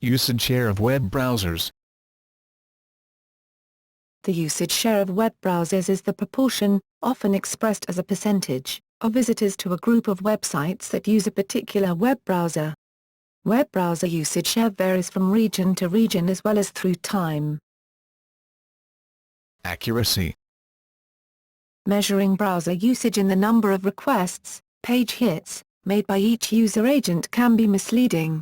Usage share of web browsers. The usage share of web browsers is the proportion, often expressed as a percentage, of visitors to a group of websites that use a particular web browser. Web browser usage share varies from region to region as well as through time. Accuracy. Measuring browser usage in the number of requests, page hits, made by each user agent can be misleading.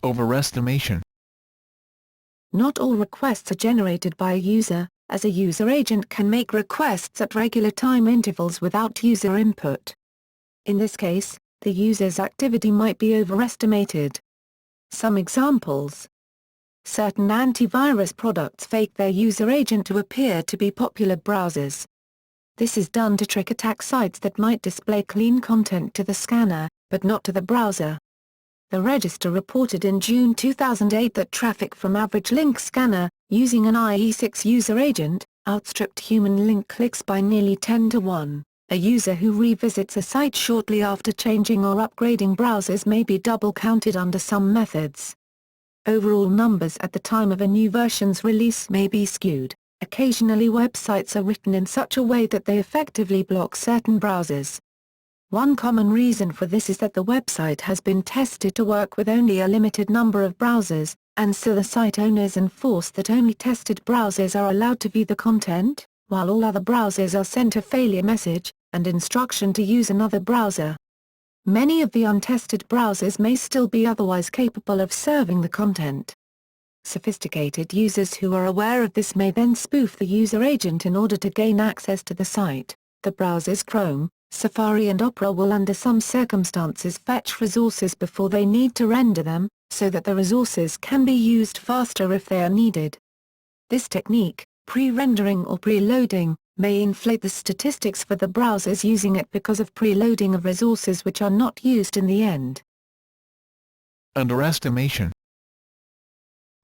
Overestimation. Not all requests are generated by a user, as a user agent can make requests at regular time intervals without user input. In this case, the user's activity might be overestimated. Some examples: certain antivirus products fake their user agent to appear to be popular browsers. This is done to trick attack sites that might display clean content to the scanner, but not to the browser. The Register reported in June 2008 that traffic from Average Link Scanner, using an IE6 user agent, outstripped human link clicks by nearly 10 to 1. A user who revisits a site shortly after changing or upgrading browsers may be double counted under some methods. Overall numbers at the time of a new version's release may be skewed. Occasionally websites are written in such a way that they effectively block certain browsers. One common reason for this is that the website has been tested to work with only a limited number of browsers, and so the site owners enforce that only tested browsers are allowed to view the content, while all other browsers are sent a failure message, and instruction to use another browser. Many of the untested browsers may still be otherwise capable of serving the content. Sophisticated users who are aware of this may then spoof the user agent in order to gain access to the site. The browsers Chrome, Safari and Opera will under some circumstances fetch resources before they need to render them, so that the resources can be used faster if they are needed. This technique, pre-rendering or preloading, may inflate the statistics for the browsers using it because of preloading of resources which are not used in the end. Underestimation.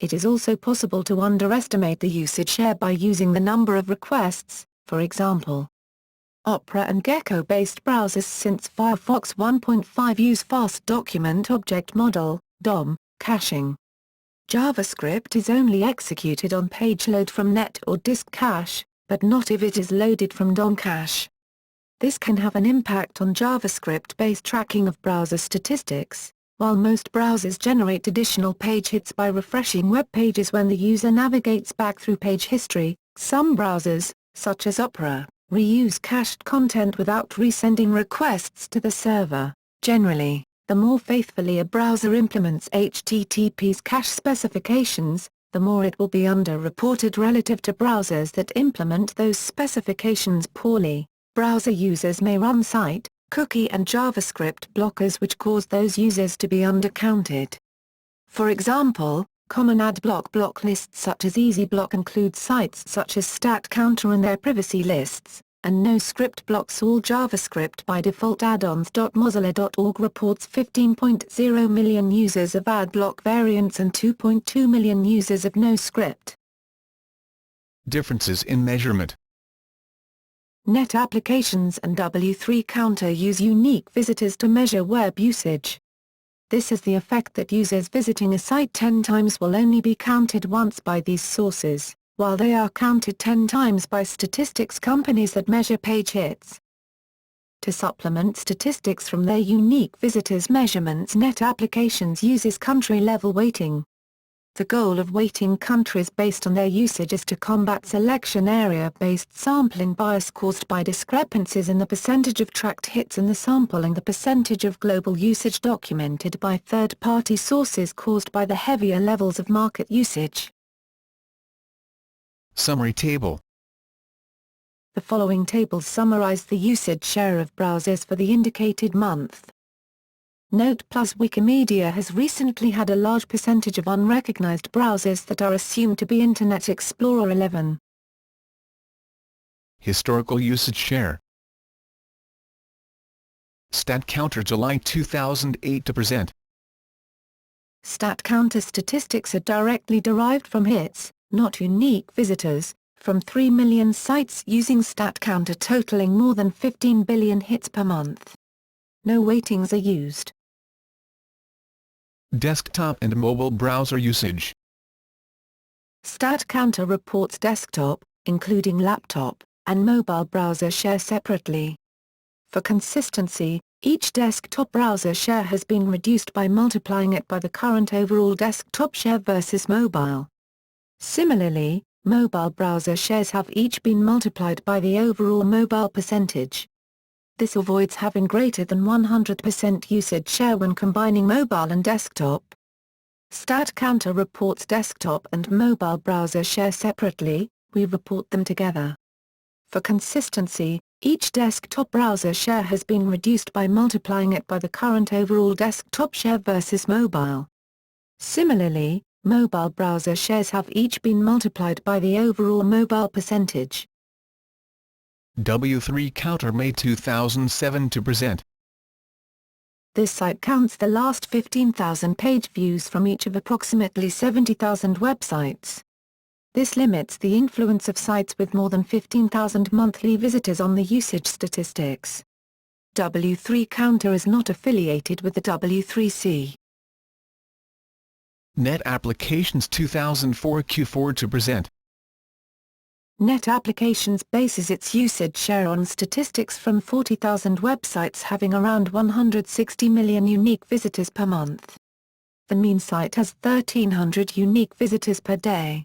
It is also possible to underestimate the usage share by using the number of requests, for example. Opera and Gecko-based browsers since Firefox 1.5 use Fast Document Object Model (DOM) caching. JavaScript is only executed on page load from net or disk cache, but not if it is loaded from DOM cache. This can have an impact on JavaScript-based tracking of browser statistics. While most browsers generate additional page hits by refreshing web pages when the user navigates back through page history, some browsers, such as Opera, reuse cached content without resending requests to the server. Generally, the more faithfully a browser implements HTTP's cache specifications, the more it will be underreported relative to browsers that implement those specifications poorly. Browser users may run site, cookie and JavaScript blockers which cause those users to be undercounted. For example, common ad block lists such as EasyBlock include sites such as StatCounter and their privacy lists, and NoScript blocks all JavaScript by default add-ons. Mozilla.org reports 15.0 million users of AdBlock variants and 2.2 million users of NoScript. Differences in measurement. Net applications and W3 Counter use unique visitors to measure web usage. This has the effect that users visiting a site 10 times will only be counted once by these sources, while they are counted 10 times by statistics companies that measure page hits. To supplement statistics from their unique visitors measurements, Net Applications uses country-level weighting. The goal of weighting countries based on their usage is to combat selection area-based sampling bias caused by discrepancies in the percentage of tracked hits in the sample and the percentage of global usage documented by third-party sources caused by the heavier levels of market usage. Summary table. The following tables summarize the usage share of browsers for the indicated month. Note: Wikimedia has recently had a large percentage of unrecognized browsers that are assumed to be Internet Explorer 11. Historical usage share. StatCounter July 2008 to present. StatCounter statistics are directly derived from hits, not unique visitors, from 3 million sites using StatCounter totaling more than 15 billion hits per month. No weightings are used. Desktop and mobile browser usage. StatCounter reports desktop, including laptop, and mobile browser share separately. For consistency, each desktop browser share has been reduced by multiplying it by the current overall desktop share versus mobile. Similarly, mobile browser shares have each been multiplied by the overall mobile percentage. This avoids having greater than 100% usage share when combining mobile and desktop. StatCounter reports desktop and mobile browser share separately, we report them together. For consistency, each desktop browser share has been reduced by multiplying it by the current overall desktop share versus mobile. Similarly, mobile browser shares have each been multiplied by the overall mobile percentage. W3 Counter May 2007 to present. This site counts the last 15,000 page views from each of approximately 70,000 websites. This limits the influence of sites with more than 15,000 monthly visitors on the usage statistics. W3 Counter is not affiliated with the W3C. Net Applications 2004 Q4 to present. Net Applications bases its usage share on statistics from 40,000 websites having around 160 million unique visitors per month. The mean site has 1,300 unique visitors per day.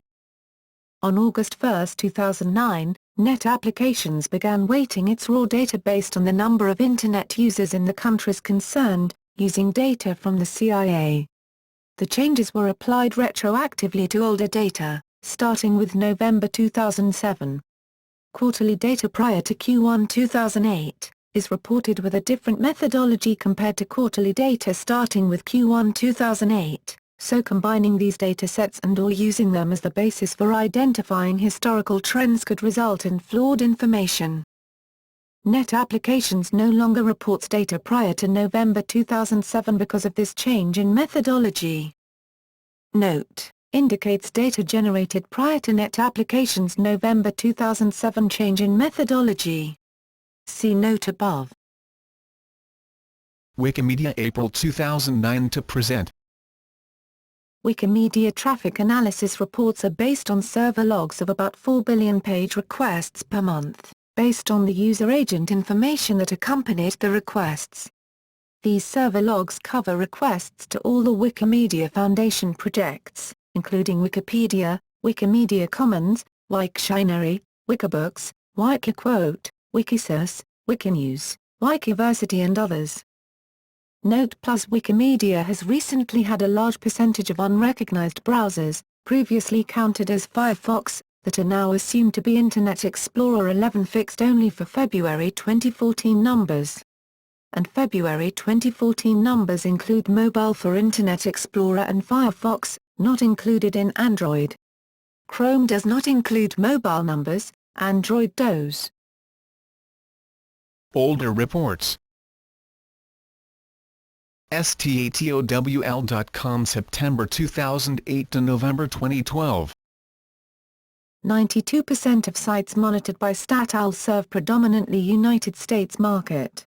On August 1, 2009, Net Applications began weighting its raw data based on the number of Internet users in the countries concerned, using data from the CIA. The changes were applied retroactively to older data, starting with November 2007. Quarterly data prior to Q1 2008 is reported with a different methodology compared to quarterly data starting with Q1 2008. So combining these datasets and/or using them as the basis for identifying historical trends could result in flawed information. Net Applications no longer reports data prior to November 2007 because of this change in methodology. Note: indicates data generated prior to Net Applications November 2007 change in methodology. See note above. Wikimedia April 2009 to present. Wikimedia traffic analysis reports are based on server logs of about 4 billion page requests per month, based on the user agent information that accompanied the requests. These server logs cover requests to all the Wikimedia Foundation projects, including Wikipedia, Wikimedia Commons, Wiktionary, Wikibooks, Wikiquote, Wikisource, Wikinews, Wikiversity and others. Note: plus Wikimedia has recently had a large percentage of unrecognized browsers, previously counted as Firefox, that are now assumed to be Internet Explorer 11 fixed only for February 2014 numbers. And February 2014 numbers include mobile for Internet Explorer and Firefox, not included in Android. Chrome does not include mobile numbers, Android does. Older reports. STATOWL.com September 2008 to November 2012. 92% of sites monitored by StatOwl serve predominantly United States market.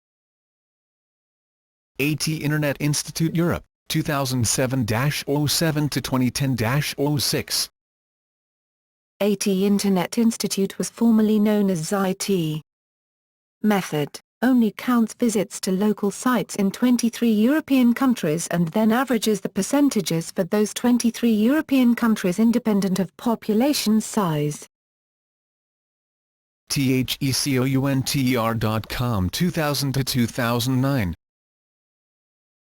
AT Internet Institute Europe, 2007-07 to 2010-06. AT Internet Institute was formerly known as ZIT. Method: only counts visits to local sites in 23 European countries and then averages the percentages for those 23 European countries independent of population size. THECOUNTER.com 2000 to 2009.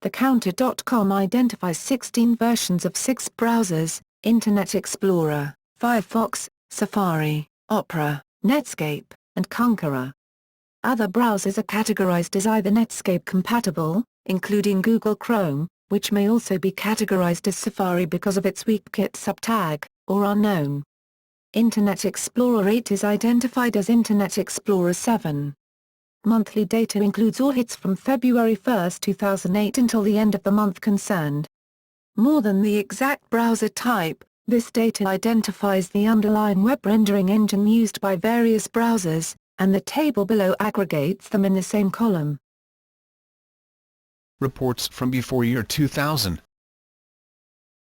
TheCounter.com identifies 16 versions of 6 browsers: Internet Explorer, Firefox, Safari, Opera, Netscape, and Konqueror. Other browsers are categorized as either Netscape compatible, including Google Chrome, which may also be categorized as Safari because of its WeakKit subtag, or unknown. Internet Explorer 8 is identified as Internet Explorer 7. Monthly data includes all hits from February 1, 2008 until the end of the month concerned. More than the exact browser type, this data identifies the underlying web rendering engine used by various browsers, and the table below aggregates them in the same column. Reports from before year 2000.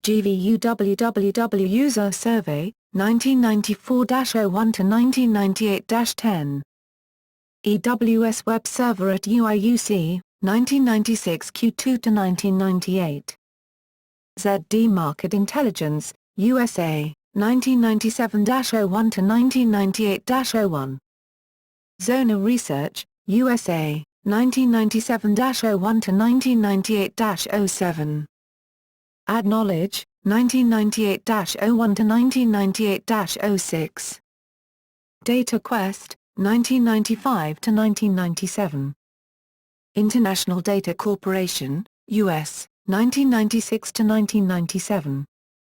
GVUWWW User Survey, 1994-01 to 1998-10. EWS Web Server at UIUC, 1996 Q2 to 1998. ZD Market Intelligence, USA, 1997-01 to 1998-01. Zona Research, USA, 1997-01 to 1998-07. AdKnowledge, 1998-01 to 1998-06. DataQuest, 1995 to 1997. International Data Corporation, US, 1996 to 1997.